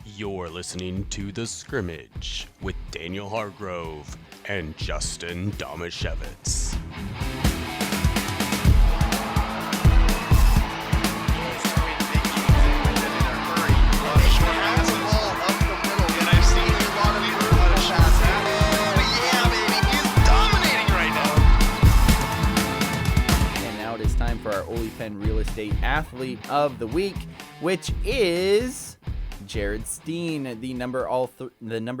You're listening to The Scrimmage with Daniel Hargrove and Justin Domashevitz. For our Ole Penn Real Estate Athlete of the Week, which is Jerod Steen, the number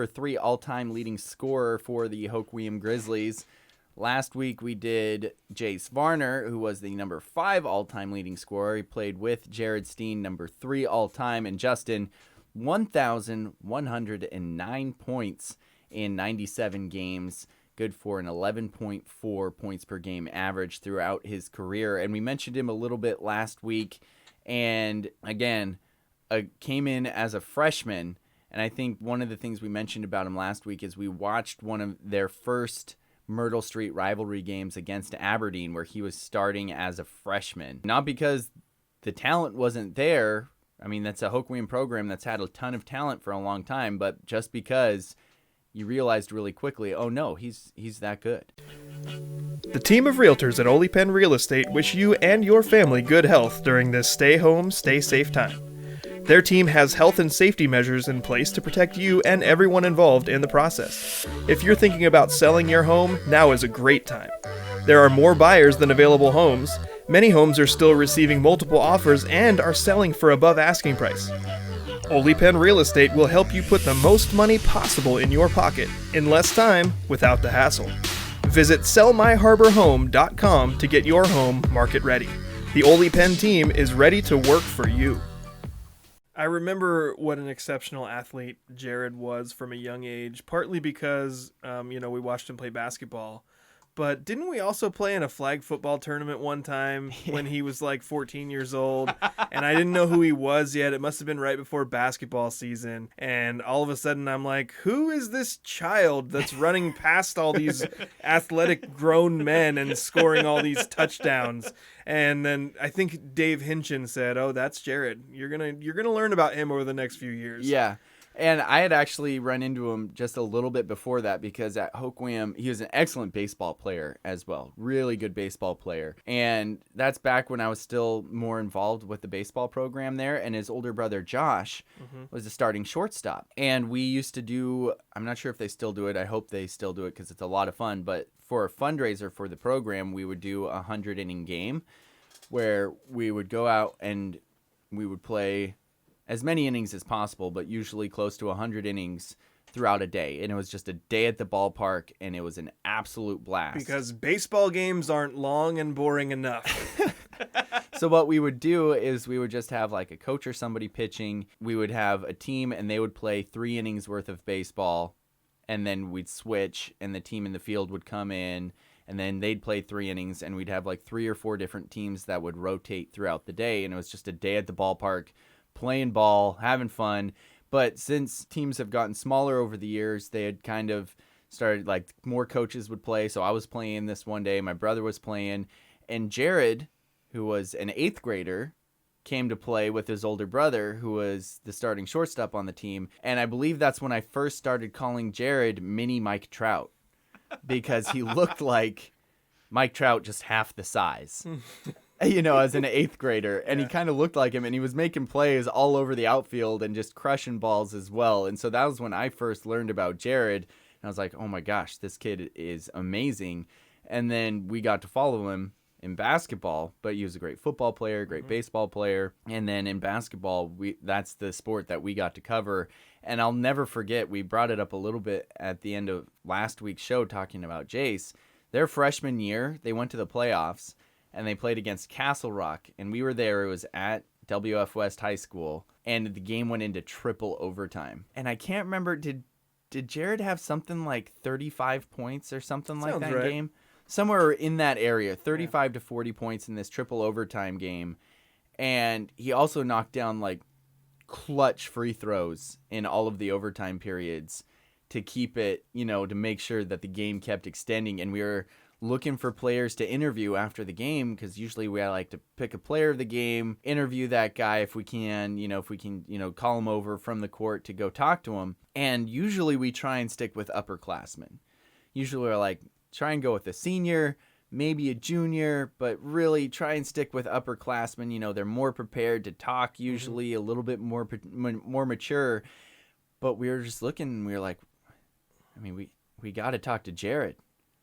3 all-time leading scorer for the Hoquiam Grizzlies. Last week we did Jace Varner, who was the number 5 all-time leading scorer. He played with Jerod Steen, number 3 all-time, and Justin, 1,109 points in 97 games. Good for an 11.4 points per game average throughout his career. And we mentioned him a little bit last week. And again, came in as a freshman. And I think one of the things we mentioned about him last week is we watched one of their first Myrtle Street rivalry games against Aberdeen where he was starting as a freshman. Not because the talent wasn't there. I mean, that's a Hoquiam program that's had a ton of talent for a long time. But just because you realized really quickly, oh no, he's that good. The team of realtors at Ole Penn Real Estate wish you and your family good health during this stay home, stay safe time. Their team has health and safety measures in place to protect you and everyone involved in the process. If you're thinking about selling your home, now is a great time. There are more buyers than available homes. Many homes are still receiving multiple offers and are selling for above asking price. Ole Penn Real Estate will help you put the most money possible in your pocket in less time without the hassle. Visit sellmyharborhome.com to get your home market ready. The Ole Penn team is ready to work for you. I remember what an exceptional athlete Jerod was from a young age, partly because, we watched him play basketball. But didn't we also play in a flag football tournament one time when he was like 14 years old? And I didn't know who he was yet. It must have been right before basketball season. And all of a sudden I'm like, who is this child that's running past all these athletic grown men and scoring all these touchdowns? And then I think Dave Hinchin said, oh, that's Jerod. You're gonna learn about him over the next few years. Yeah. And I had actually run into him just a little bit before that because at Hoquiam, he was an excellent baseball player as well. Really good baseball player. And that's back when I was still more involved with the baseball program there. And his older brother, Josh, was a starting shortstop. And we used to do, I'm not sure if they still do it. I hope they still do it because it's a lot of fun. But for a fundraiser for the program, we would do a 100-inning game where we would go out and we would play as many innings as possible, but usually close to 100 innings throughout a day. And it was just a day at the ballpark, and it was an absolute blast. Because baseball games aren't long and boring enough. So what we would do is we would just have like a coach or somebody pitching. We would have a team, and they would play 3 innings worth of baseball, and then we'd switch, and the team in the field would come in, and then they'd play 3 innings, and we'd have like 3 or 4 different teams that would rotate throughout the day, and it was just a day at the ballpark, playing ball, having fun. But since teams have gotten smaller over the years, they had kind of started, like, more coaches would play. So I was playing this one day, my brother was playing, and Jerod, who was an 8th grader, came to play with his older brother, who was the starting shortstop on the team. And I believe that's when I first started calling Jerod Mini Mike Trout, because he looked like Mike Trout, just half the size. As an 8th grader. And he kind of looked like him, and he was making plays all over the outfield and just crushing balls as well. And so that was when I first learned about Jerod. And I was like, oh my gosh, this kid is amazing. And then we got to follow him in basketball, but he was a great football player, great baseball player. And then in basketball, that's the sport that we got to cover. And I'll never forget, we brought it up a little bit at the end of last week's show talking about Jace. Their freshman year, they went to the playoffs, and they played against Castle Rock, and we were there. It was at WF West High School, and the game went into triple overtime. And I can't remember, did Jerod have something like 35 points or something like that right. game? Somewhere in that area, 35 to 40 points in this triple overtime game. And he also knocked down like clutch free throws in all of the overtime periods to keep it, to make sure that the game kept extending. And we were looking for players to interview after the game, because usually we like to pick a player of the game, interview that guy if we can, call him over from the court to go talk to him. And usually we try and stick with upperclassmen. Usually we're like, try and go with a senior, maybe a junior, but really try and stick with upperclassmen. They're more prepared to talk, usually a little bit more mature. But we were just looking and we were like, we got to talk to Jerod,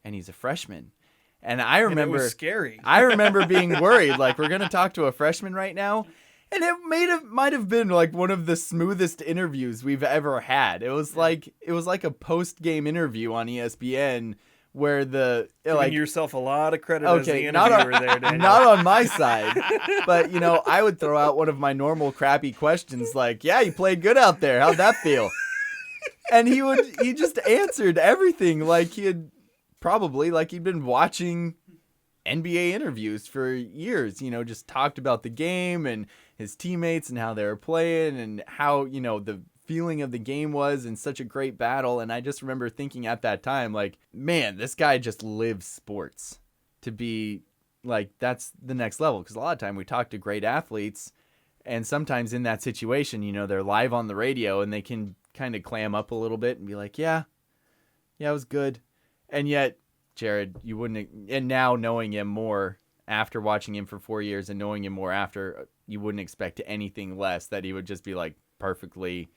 and he's a freshman. And I remember, and it was scary. I remember being worried, like, we're going to talk to a freshman right now. And it might have been like one of the smoothest interviews we've ever had. It was like a post-game interview on ESPN where giving yourself a lot of credit as the interviewer there, Daniel. Not on my side, but I would throw out one of my normal crappy questions like, "Yeah, you played good out there. How'd that feel?" And he just answered everything like he'd been watching NBA interviews for years, just talked about the game and his teammates and how they were playing and how, the feeling of the game was in such a great battle. And I just remember thinking at that time, like, man, this guy just lives sports to be like, that's the next level. Because a lot of time we talk to great athletes, and sometimes in that situation, they're live on the radio and they can kind of clam up a little bit and be like, yeah, it was good. And yet, Jerod, you wouldn't, and now knowing him more after watching him for 4 years and knowing him more after, you wouldn't expect anything less that he would just be like perfectly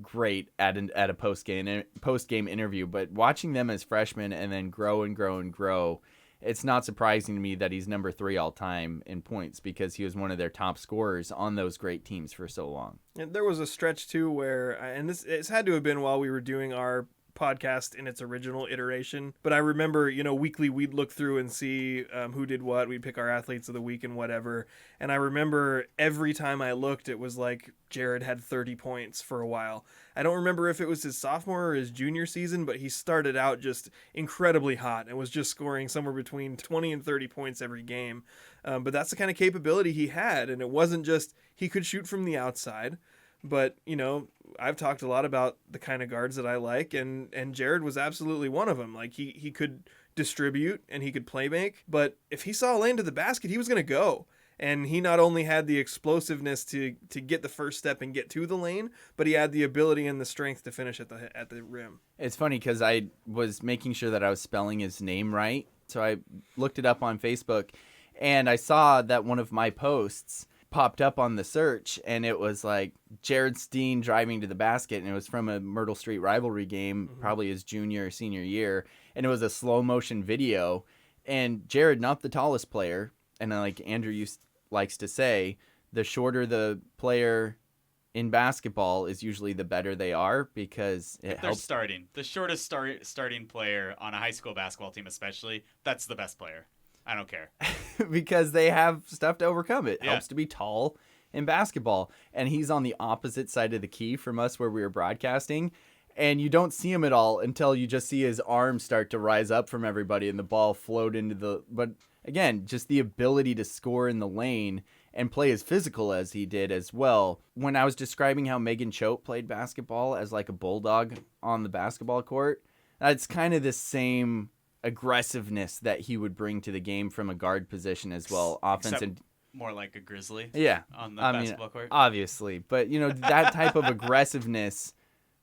great at a post-game interview. But watching them as freshmen and then grow and grow and grow, it's not surprising to me that he's number 3 all time in points, because he was one of their top scorers on those great teams for so long. And there was a stretch too where, and it's had to have been while we were doing our podcast in its original iteration, but I remember, weekly we'd look through and see who did what. We'd pick our athletes of the week and whatever. And I remember every time I looked, it was like Jerod had 30 points for a while. I don't remember if it was his sophomore or his junior season, but he started out just incredibly hot and was just scoring somewhere between 20 and 30 points every game. But that's the kind of capability he had. And it wasn't just he could shoot from the outside. But, I've talked a lot about the kind of guards that I like, and Jerod was absolutely one of them. Like, he could distribute and he could play make, but if he saw a lane to the basket, he was going to go. And he not only had the explosiveness to get the first step and get to the lane, but he had the ability and the strength to finish at the rim. It's funny because I was making sure that I was spelling his name right, so I looked it up on Facebook, and I saw that one of my posts popped up on the search, and it was like Jerod Steen driving to the basket, and it was from a Myrtle Street rivalry game, probably his junior or senior year, and it was a slow motion video. And Jerod, not the tallest player, and like Andrew likes to say, the shorter the player in basketball is usually the better they are, because it helps. Starting the shortest starting player on a high school basketball team, especially, that's the best player. I don't care. Because they have stuff to overcome. It helps to be tall in basketball. And he's on the opposite side of the key from us where we were broadcasting. And you don't see him at all until you just see his arms start to rise up from everybody and the ball float into the... But again, just the ability to score in the lane and play as physical as he did as well. When I was describing how Megan Choate played basketball as like a bulldog on the basketball court, it's kind of the same aggressiveness that he would bring to the game from a guard position as well. Offense and more like a grizzly. Yeah. On the basketball court. Obviously. But, that type of aggressiveness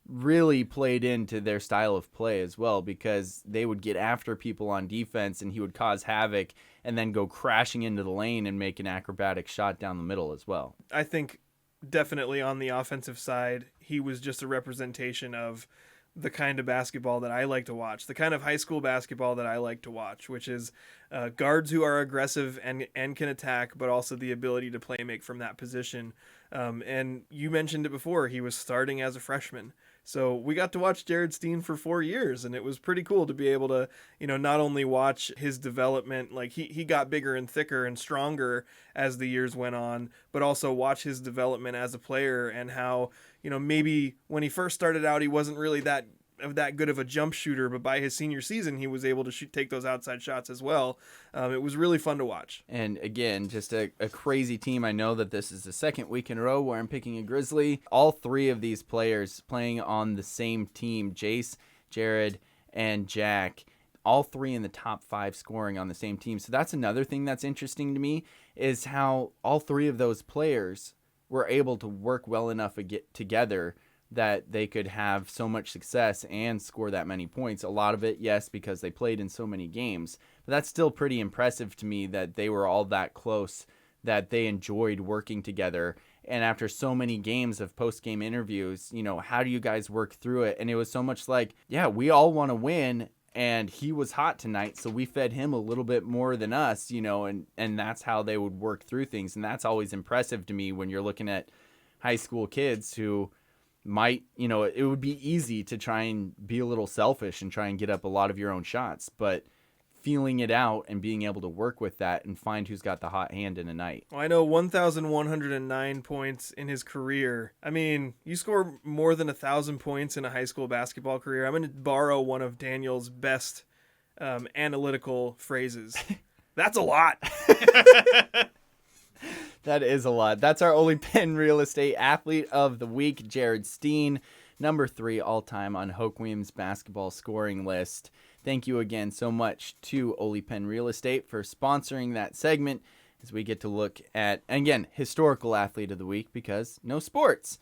really played into their style of play as well, because they would get after people on defense and he would cause havoc and then go crashing into the lane and make an acrobatic shot down the middle as well. I think definitely on the offensive side, he was just a representation of the kind of basketball that I like to watch, the kind of high school basketball that I like to watch, which is guards who are aggressive and can attack, but also the ability to play make from that position. And you mentioned it before, he was starting as a freshman. So we got to watch Jerod Steen for 4 years, and it was pretty cool to be able to, not only watch his development, like he got bigger and thicker and stronger as the years went on, but also watch his development as a player and how, maybe when he first started out, he wasn't really that good of a jump shooter, but by his senior season, he was able to take those outside shots as well. It was really fun to watch. And again, just a crazy team. I know that this is the second week in a row where I'm picking a Grizzly. All 3 of these players playing on the same team, Jace, Jerod, and Jack, all three in the top 5 scoring on the same team. So that's another thing that's interesting to me, is how all three of those players were able to work well enough to get together that they could have so much success and score that many points. A lot of it, yes, because they played in so many games. But that's still pretty impressive to me that they were all that close, that they enjoyed working together. And after so many games of post-game interviews, how do you guys work through it? And it was so much like, yeah, we all want to win, and he was hot tonight, so we fed him a little bit more than us, and that's how they would work through things. And that's always impressive to me when you're looking at high school kids who might, it would be easy to try and be a little selfish and try and get up a lot of your own shots, but feeling it out and being able to work with that and find who's got the hot hand in a night. Well, I know 1,109 points in his career. I mean, you score more than 1,000 points in a high school basketball career. I'm going to borrow one of Daniel's best analytical phrases. That's a lot. That is a lot. That's our Ole Penn Real Estate Athlete of the Week, Jerod Steen, number 3 all-time on Hoquiam's basketball scoring list. Thank you again so much to Ole Penn Real Estate for sponsoring that segment as we get to look at, again, historical athlete of the week because no sports.